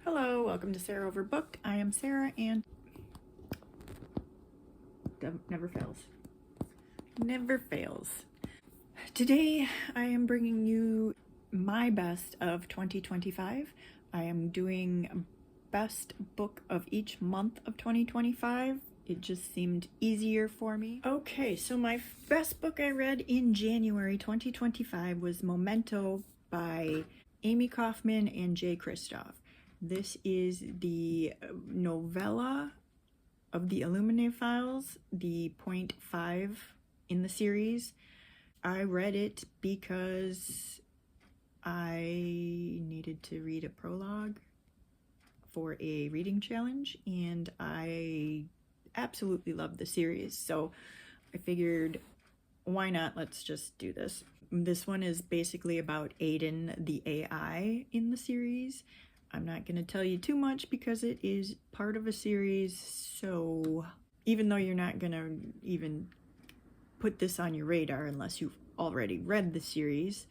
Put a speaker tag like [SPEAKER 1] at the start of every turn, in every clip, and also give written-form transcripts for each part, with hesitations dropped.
[SPEAKER 1] Hello, welcome to Sarah Overbooked. I am Sarah and never fails. Never fails. Today I am bringing you my best of 2025. I am doing best book of each month of 2025. It just seemed easier for me. Okay, so my best book I read in January 2025 was Momento by Amy Kaufman and Jay Kristoff. This is the novella of the Illuminae Files, the point 5 in the series. I read it because I needed to read a prologue for a reading challenge, and I absolutely love the series, so I figured, why not? Let's just do this. This one is basically about Aiden, the AI in the series. I'm not going to tell you too much because it is part of a series, so even though you're not going to even put this on your radar unless you've already read the series,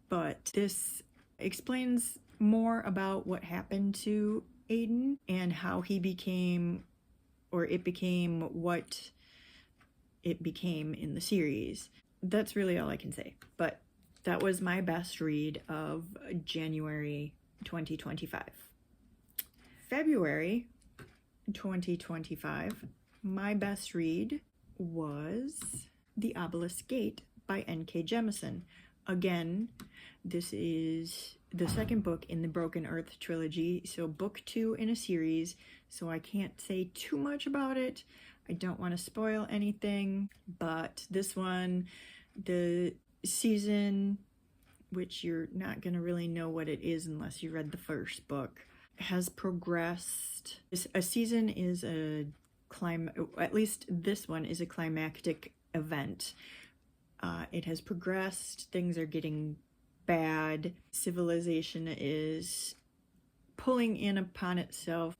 [SPEAKER 1] but this explains more about what happened to Aiden and how he became, or it became what it became in the series. That's really all I can say, but that was my best read of January 2025. February 2025, my best read was The Obelisk Gate by N.K. Jemisin. Again, this is the second book in the Broken Earth trilogy, so book 2 in a series, so I can't say too much about it. I don't want to spoil anything, but this one, the season, which you're not going to really know what it is unless you read the first book, has progressed. A season is at least this one is a climactic event. It has progressed, things are getting bad, civilization is pulling in upon itself,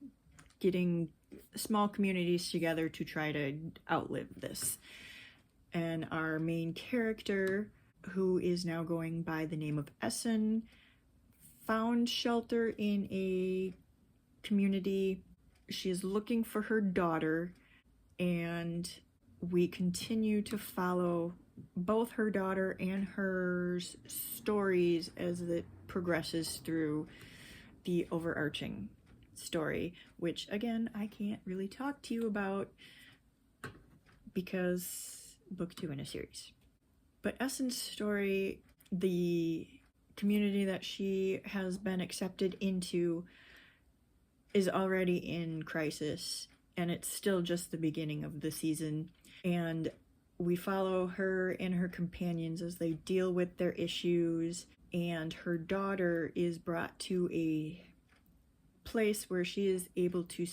[SPEAKER 1] getting small communities together to try to outlive this. And our main character, who is now going by the name of Essen, found shelter in a community. She is looking for her daughter, and we continue to follow both her daughter and her stories as it progresses through the overarching story, which again I can't really talk to you about because book 2 in a series. But Essen's story, the community that she has been accepted into, is already in crisis, and it's still just the beginning of the season. And we follow her and her companions as they deal with their issues, and her daughter is brought to a place where she is able to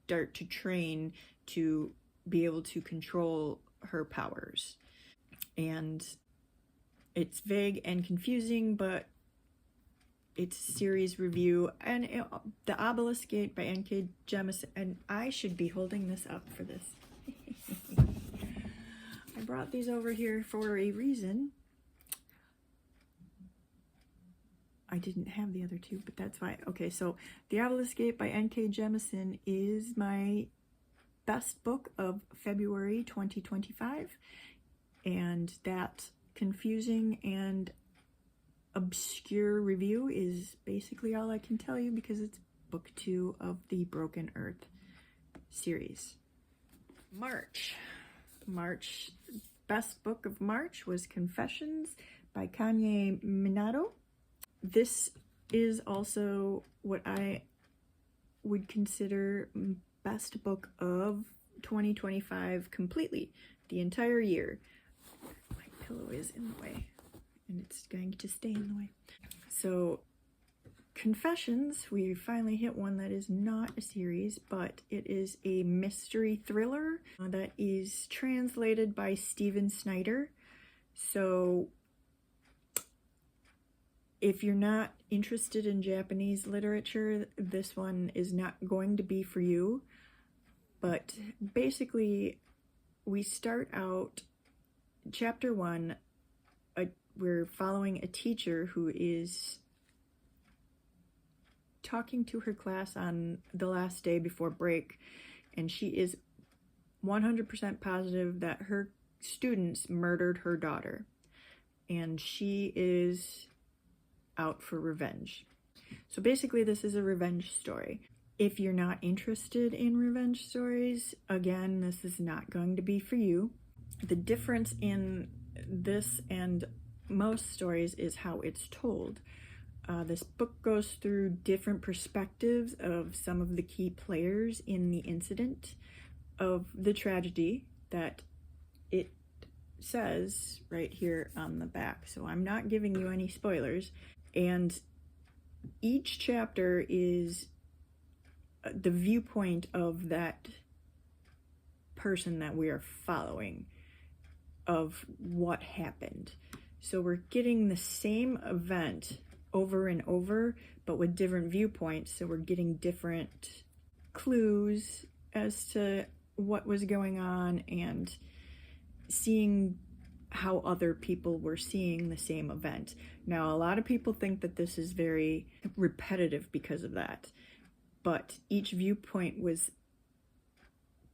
[SPEAKER 1] start to train to be able to control her powers. And it's vague and confusing, but it's a series review. And The Obelisk Gate by N.K. Jemisin, and I should be holding this up for this. I brought these over here for a reason. I didn't have the other two, but that's fine. Okay, so The Obelisk Gate by N.K. Jemisin is my best book of February 2025. And that confusing and obscure review is basically all I can tell you because it's book 2 of the Broken Earth series. March, best book of March was Confessions by Kanye Minato. This is also what I would consider best book of 2025 completely, the entire year. Pillow is in the way, and it's going to stay in the way. So Confessions, we finally hit one that is not a series, but it is a mystery thriller that is translated by Steven Snyder. So if you're not interested in Japanese literature, this one is not going to be for you. But basically, we start out Chapter 1, we're following a teacher who is talking to her class on the last day before break, and she is 100% positive that her students murdered her daughter, and she is out for revenge. So basically, this is a revenge story. If you're not interested in revenge stories, again, this is not going to be for you. The difference in this and most stories is how it's told. This book goes through different perspectives of some of the key players in the incident of the tragedy that it says right here on the back. So I'm not giving you any spoilers. And each chapter is the viewpoint of that person that we are following, of what happened. So we're getting the same event over and over, but with different viewpoints. So we're getting different clues as to what was going on and seeing how other people were seeing the same event. Now, a lot of people think that this is very repetitive because of that, but each viewpoint was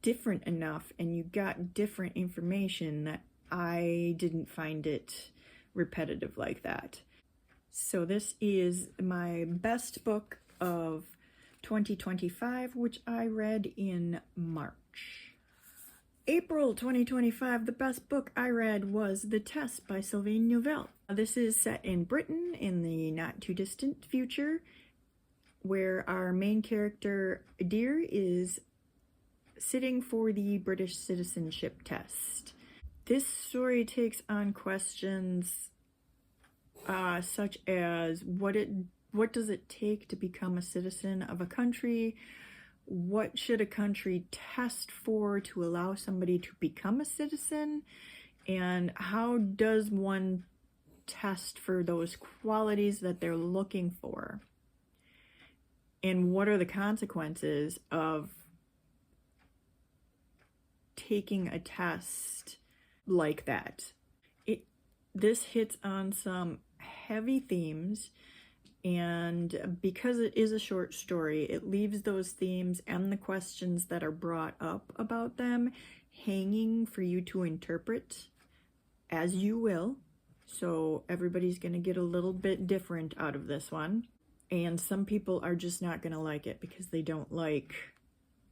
[SPEAKER 1] different enough and you got different information that I didn't find it repetitive like that. So this is my best book of 2025, which I read in March. April 2025, the best book I read was The Test by Sylvain Neuvel. This is set in Britain in the not too distant future, where our main character, Dear, is sitting for the British citizenship test. This story takes on questions such as what does it take to become a citizen of a country? What should a country test for to allow somebody to become a citizen? And how does one test for those qualities that they're looking for? And what are the consequences of taking a test like that? This hits on some heavy themes, and because it is a short story, it leaves those themes and the questions that are brought up about them hanging for you to interpret as you will. So everybody's going to get a little bit different out of this one. And some people are just not going to like it because they don't like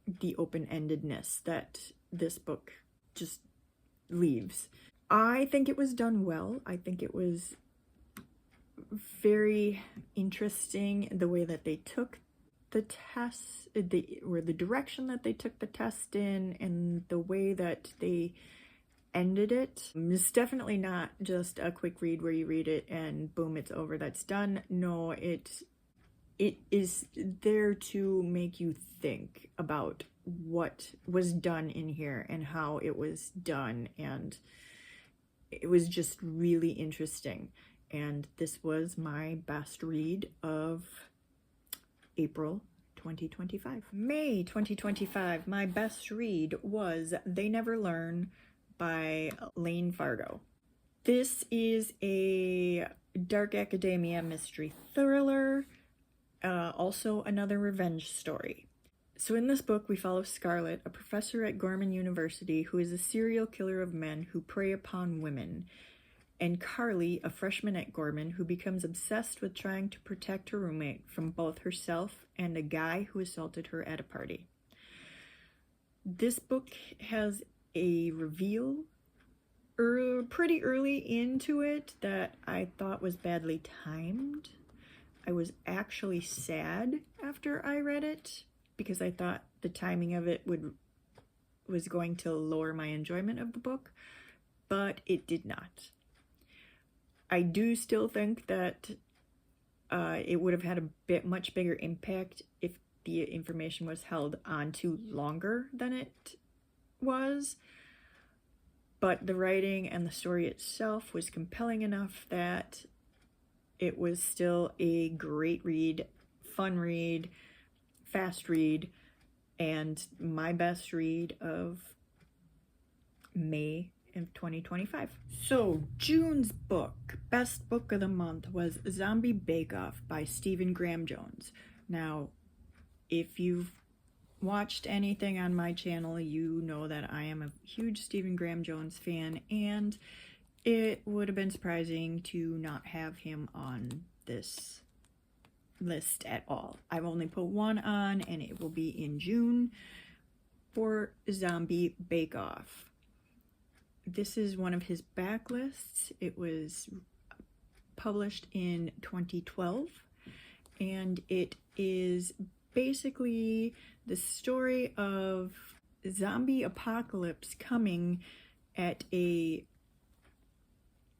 [SPEAKER 1] the open-endedness that this book just leaves. I think it was done well. I think it was very interesting the way that they took the test, or the direction that they took the test in, and the way that they ended it. It's definitely not just a quick read where you read it and boom, it's over, that's done. No, it is there to make you think about what was done in here and how it was done, and it was just really interesting. And this was my best read of April 2025. May 2025, my best read was They Never Learn by Lane Fargo. This is a dark academia mystery thriller, also another revenge story. So in this book, we follow Scarlett, a professor at Gorman University who is a serial killer of men who prey upon women, and Carly, a freshman at Gorman who becomes obsessed with trying to protect her roommate from both herself and a guy who assaulted her at a party. This book has a reveal pretty early into it that I thought was badly timed. I was actually sad after I read it because I thought the timing of it was going to lower my enjoyment of the book, but it did not. I do still think that it would have had a much bigger impact if the information was held on to longer than it was. But the writing and the story itself was compelling enough that it was still a great read, fun read, fast read, and my best read of May of 2025. So June's book, best book of the month, was Zombie Bake Off by Stephen Graham Jones. Now, if you've watched anything on my channel, you know that I am a huge Stephen Graham Jones fan, and it would have been surprising to not have him on this list at all. I've only put one on, and it will be in June for Zombie Bake Off. This is one of his backlists. It was published in 2012, and it is basically the story of zombie apocalypse coming at a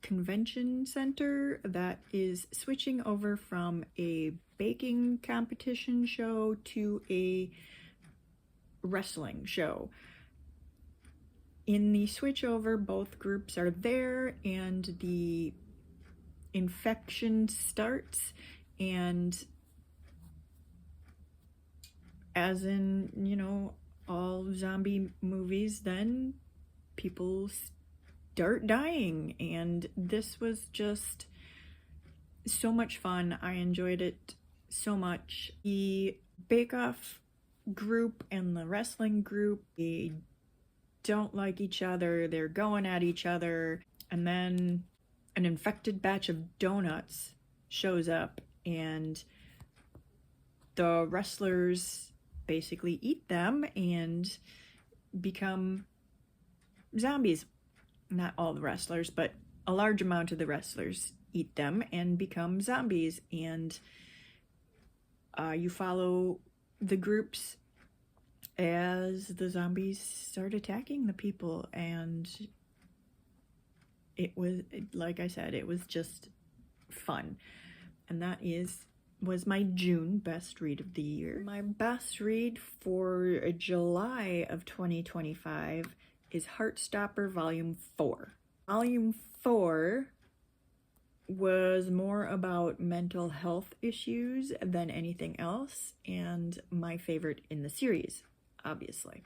[SPEAKER 1] convention center that is switching over from a baking competition show to a wrestling show. In the switchover, both groups are there, and the infection starts, and as in, you know, all zombie movies, then people start dying, and this was just so much fun. I enjoyed it so much. The Bake Off group and the wrestling group, they don't like each other, they're going at each other, and then an infected batch of donuts shows up, and the wrestlers basically eat them and become zombies. Not all the wrestlers, but a large amount of the wrestlers eat them and become zombies, and you follow the groups as the zombies start attacking the people, and it was, like I said, it was just fun. And that was my June best read of the year. My best read for July of 2025 is Heartstopper Volume 4. Volume 4 was more about mental health issues than anything else, and my favorite in the series, obviously.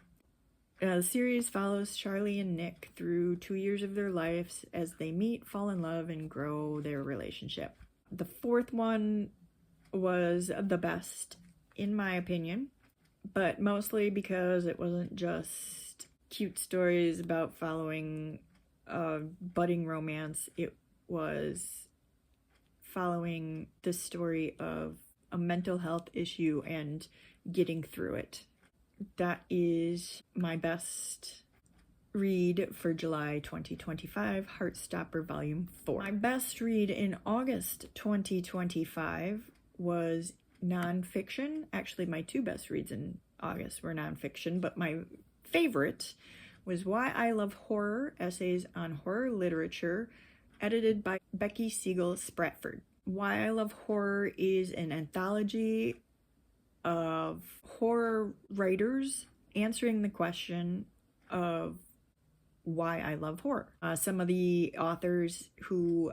[SPEAKER 1] The series follows Charlie and Nick through 2 years of their lives as they meet, fall in love, and grow their relationship. The fourth one was the best, in my opinion, but mostly because it wasn't just cute stories about following a budding romance. It was following the story of a mental health issue and getting through it. That is my best read for July 2025, Heartstopper Volume 4. My best read in August 2025 was nonfiction. Actually, my two best reads in August were nonfiction, but my favorite was Why I Love Horror, Essays on Horror Literature, edited by Becky Siegel Spratford. Why I Love Horror is an anthology of horror writers answering the question of why I love horror. Some of the authors who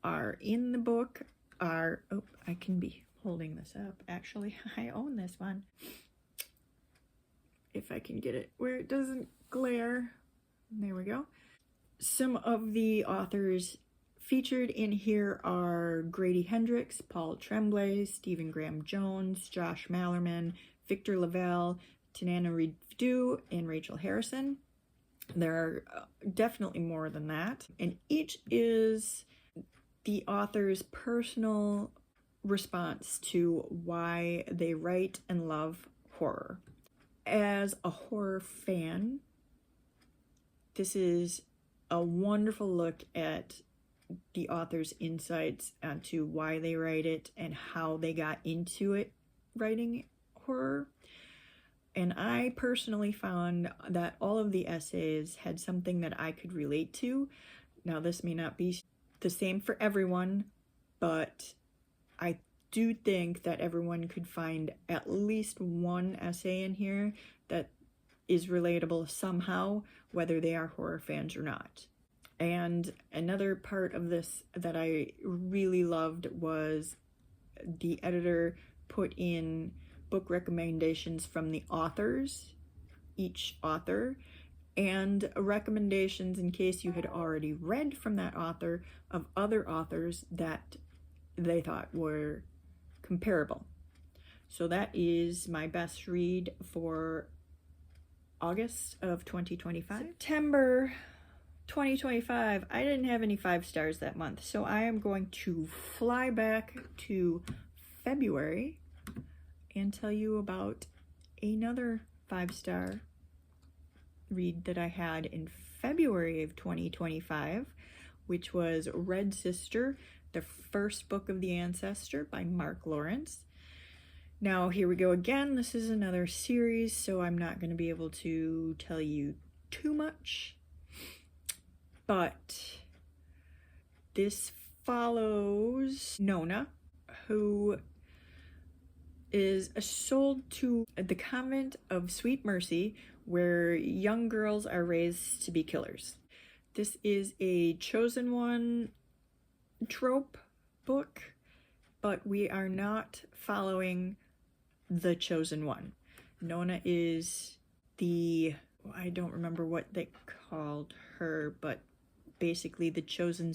[SPEAKER 1] are in the book are, oh, I can be holding this up. Actually, I own this one. If I can get it where it doesn't glare. There we go. Some of the authors featured in here are Grady Hendrix, Paul Tremblay, Stephen Graham Jones, Josh Mallerman, Victor Lavelle, Tanana Reed-Dew, and Rachel Harrison. There are definitely more than that, and each is the author's personal response to why they write and love horror. As a horror fan, this is a wonderful look at the author's insights onto why they write it and how they got into it writing horror. And I personally found that all of the essays had something that I could relate to. Now, this may not be the same for everyone, but I do think that everyone could find at least one essay in here that is relatable somehow, whether they are horror fans or not. And another part of this that I really loved was the editor put in book recommendations from the authors, each author, and recommendations in case you had already read from that author of other authors that they thought were comparable. So that is my best read for August of 2025. September 2025, I didn't have any 5 stars that month, so I am going to fly back to February and tell you about another 5-star read that I had in February of 2025, which was Red Sister, the first book of the Ancestor by Mark Lawrence. Now, here we go again. This is another series, so I'm not going to be able to tell you too much. But this follows Nona, who is sold to the convent of Sweet Mercy, where young girls are raised to be killers. This is a chosen one trope book, but we are not following the chosen one. Nona is I don't remember what they called her, but basically the chosen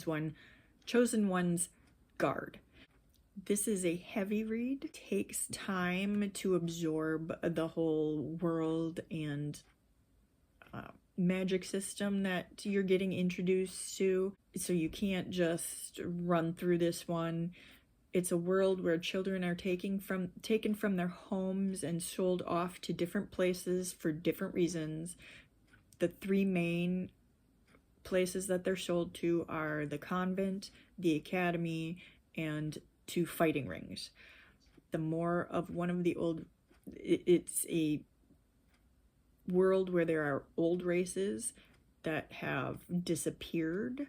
[SPEAKER 1] one's guard. This is a heavy read. It takes time to absorb the whole world and magic system that you're getting introduced to. So you can't just run through this one. It's a world where children are taken from their homes and sold off to different places for different reasons. The 3 main places that they're sold to are the convent, the academy, and to fighting rings. The more of one of the it's a world where there are old races that have disappeared.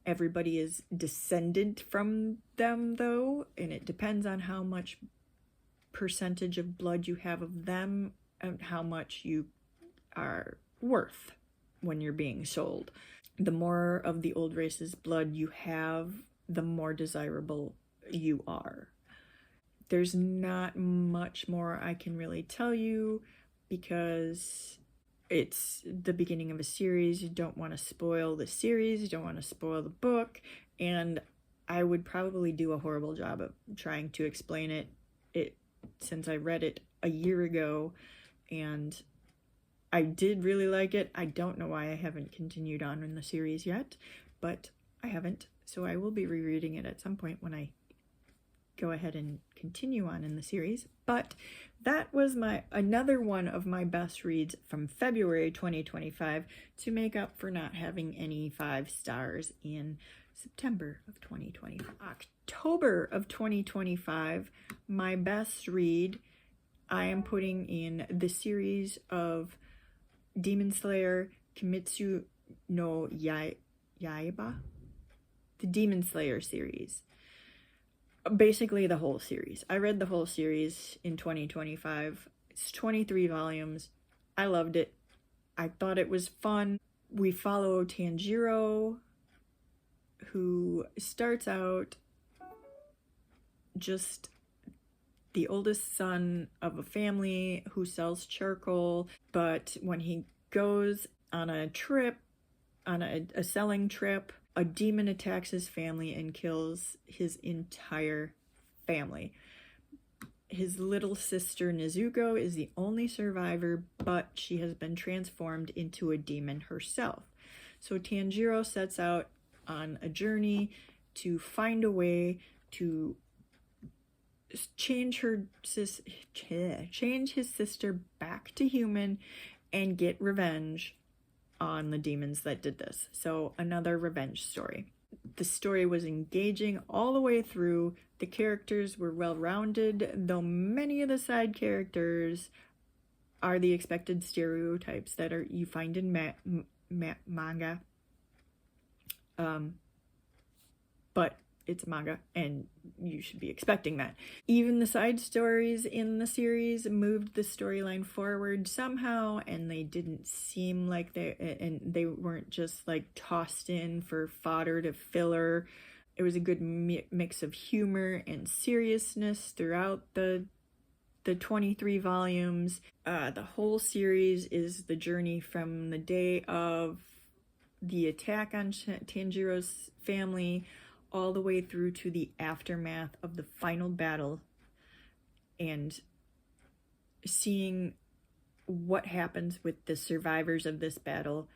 [SPEAKER 1] Everybody is descended from them, though, and it depends on how much percentage of blood you have of them and how much you are worth when you're being sold. The more of the old race's blood you have, the more desirable you are. There's not much more I can really tell you because it's the beginning of a series. You don't want to spoil the series, you don't want to spoil the book, and I would probably do a horrible job of trying to explain it since I read it a year ago, and I did really like it. I don't know why I haven't continued on in the series yet, but I haven't, so I will be rereading it at some point when I go ahead and continue on in the series. But that was another one of my best reads from February 2025 to make up for not having any 5 stars in September of 2025. October of 2025, my best read, I am putting in the series of Demon Slayer Kimetsu no Yaiba, the Demon Slayer series. Basically the whole series. I read the whole series in 2025. It's 23 volumes. I loved it. I thought it was fun. We follow Tanjiro, who starts out just the oldest son of a family who sells charcoal, but when he goes on a trip, on a selling trip, a demon attacks his family and kills his entire family. His little sister Nezuko is the only survivor, but she has been transformed into a demon herself. So Tanjiro sets out on a journey to find a way to change his sister back to human and get revenge on the demons that did this. So another revenge story. The story was engaging all the way through. The characters were well-rounded, though many of the side characters are the expected stereotypes that you find in manga. But it's manga, and you should be expecting that. Even the side stories in the series moved the storyline forward somehow, and they didn't seem like they weren't just like tossed in for fodder to filler. It was a good mix of humor and seriousness throughout the 23 volumes. The whole series is the journey from the day of the attack on Tanjiro's family all the way through to the aftermath of the final battle and seeing what happens with the survivors of this battle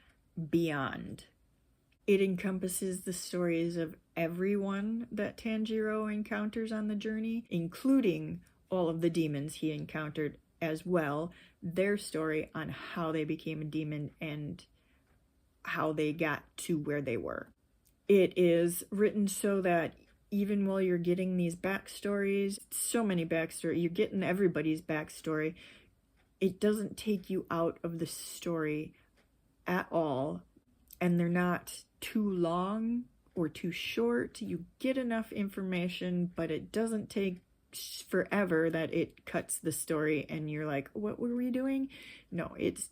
[SPEAKER 1] beyond. It encompasses the stories of everyone that Tanjiro encounters on the journey, including all of the demons he encountered as well, their story on how they became a demon and how they got to where they were. It is written so that even while you're getting these backstories, so many backstory, you're getting everybody's backstory, it doesn't take you out of the story at all, and they're not too long or too short. You get enough information, but it doesn't take forever that it cuts the story and you're like, what were we doing? No, it's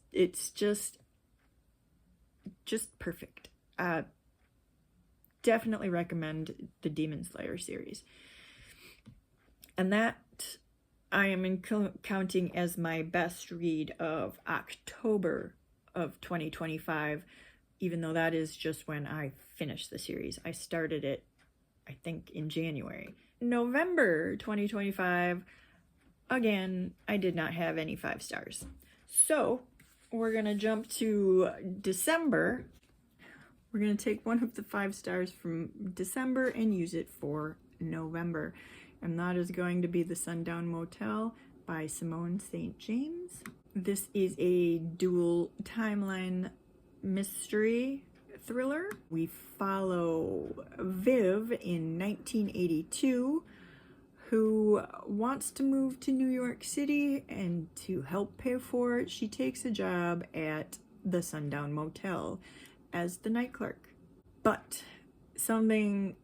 [SPEAKER 1] just perfect. Definitely recommend the Demon Slayer series. And that I am counting as my best read of October of 2025, even though that is just when I finished the series. I started it, I think, in January. November 2025, again, I did not have any 5 stars. So we're gonna jump to December. We're gonna take one of the 5 stars from December and use it for November. And that is going to be the Sun Down Motel by Simone St. James. This is a dual timeline mystery thriller. We follow Viv in 1982, who wants to move to New York City, and to help pay for it, she takes a job at the Sun Down Motel as the night clerk. But something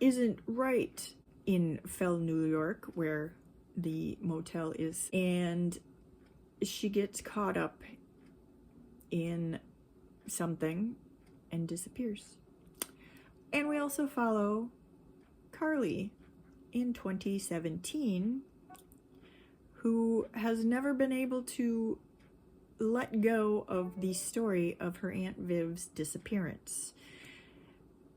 [SPEAKER 1] isn't right in Fell, New York, where the motel is, and she gets caught up in something and disappears. And we also follow Carly in 2017, who has never been able to let go of the story of her Aunt Viv's disappearance.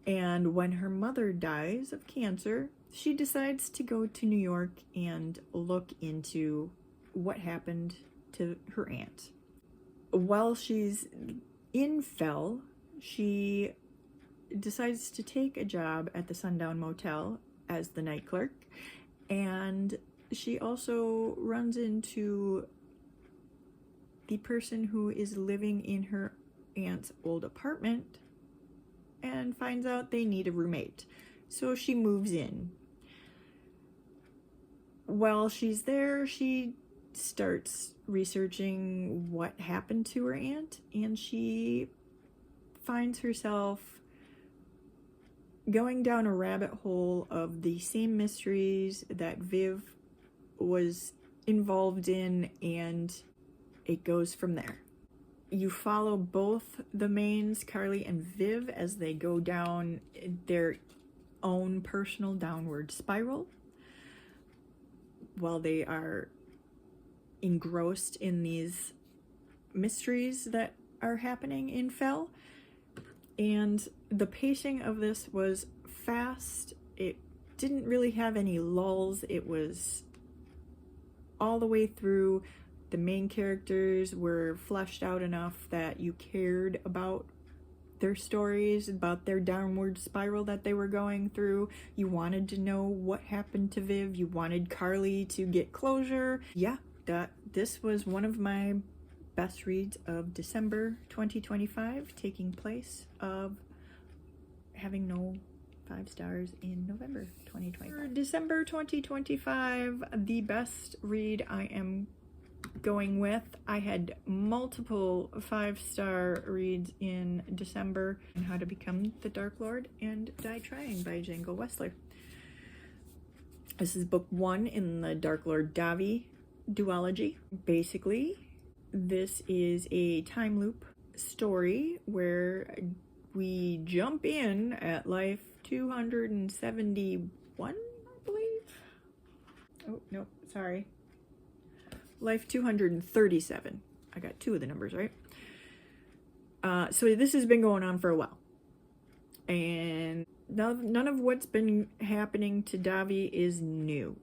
[SPEAKER 1] And when her mother dies of cancer, she decides to go to New York and look into what happened to her aunt. While she's in Fell, she decides to take a job at the Sun Down Motel as the night clerk, and she also runs into the person who is living in her aunt's old apartment and finds out they need a roommate. So she moves in. While she's there, she starts researching what happened to her aunt, and she finds herself going down a rabbit hole of the same mysteries that Viv was involved in, and it goes from there. You follow both the mains, Carly and Viv, as they go down their own personal downward spiral while they are engrossed in these mysteries that are happening in Fell. And the pacing of this was fast. It didn't really have any lulls. It was all the way through. The main characters were fleshed out enough that you cared about their stories, about their downward spiral that they were going through. You wanted to know what happened to Viv. You wanted Carly to get closure. Yeah, this was one of my best reads of December 2025, taking place of having no 5 stars in November 2025. For December 2025, the best read I am going with, I had multiple 5-star reads in December: How to Become the Dark Lord and Die Trying by Django Wessler. This is book 1 in the Dark Lord Davi duology. Basically, this is a time loop story where we jump in at life 271, I believe. Oh, no, sorry. Life 237. I got 2 of the numbers right. So this has been going on for a while. And none of what's been happening to Davi is new.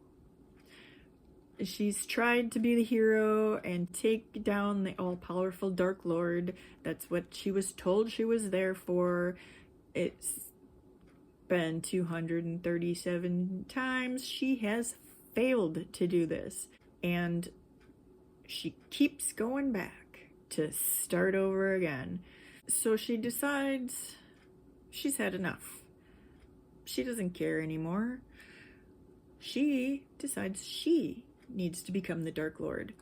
[SPEAKER 1] She's tried to be the hero and take down the all-powerful Dark Lord. That's what she was told she was there for. It's been 237 times she has failed to do this. And she keeps going back to start over again. So she decides she's had enough. She doesn't care anymore. She decides she needs to become the Dark Lord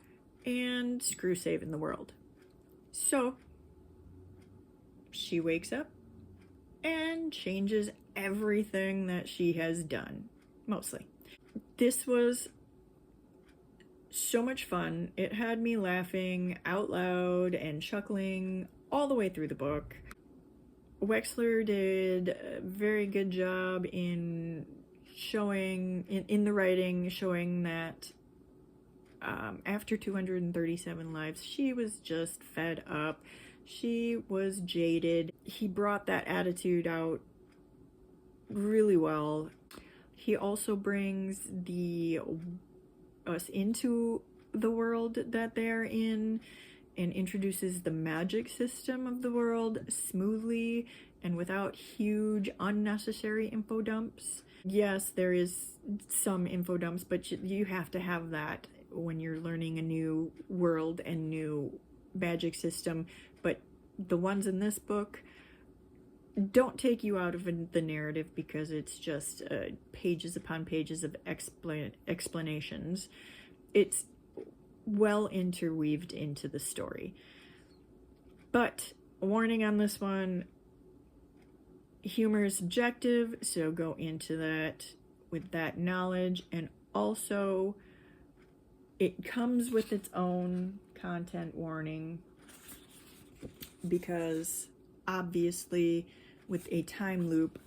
[SPEAKER 1] and screw saving the world. So she wakes up and changes everything that she has done, mostly. This was so much fun. It had me laughing out loud and chuckling all the way through the book. Wexler did a very good job in showing, in the writing, showing that after 237 lives, she was just fed up. She was jaded. He brought that attitude out really well. He also brings us into the world that they're in and introduces the magic system of the world smoothly and without huge unnecessary info dumps. Yes, there is some info dumps, but you have to have that when you're learning a new world and new magic system. But the ones in this book don't take you out of the narrative because it's just pages upon pages of explanations. It's well interweaved into the story. But a warning on this one, humor is subjective, so go into that with that knowledge. And also, it comes with its own content warning because obviously with a time loop,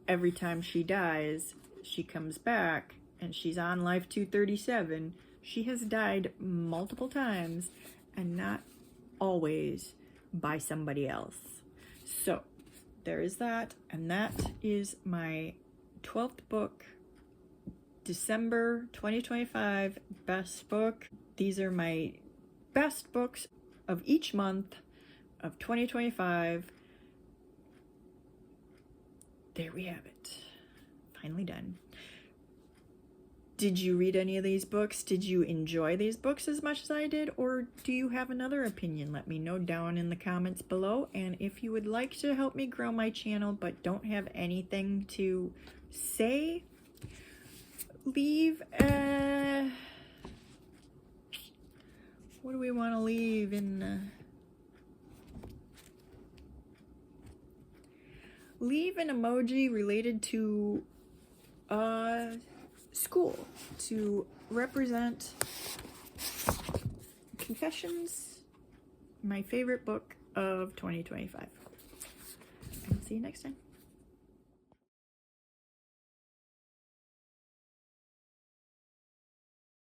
[SPEAKER 1] every time she dies, she comes back and she's on life 237. She has died multiple times and not always by somebody else. So there is that, and that is my 12th book, December 2025 best book. These are my best books of each month of 2025. There we have it. Finally done. Did you read any of these books? Did you enjoy these books as much as I did? Or do you have another opinion? Let me know down in the comments below. And if you would like to help me grow my channel but don't have anything to say, leave what do we want to leave in leave an emoji related to school to represent Confessions, my favorite book of 2025. I'll see you next time.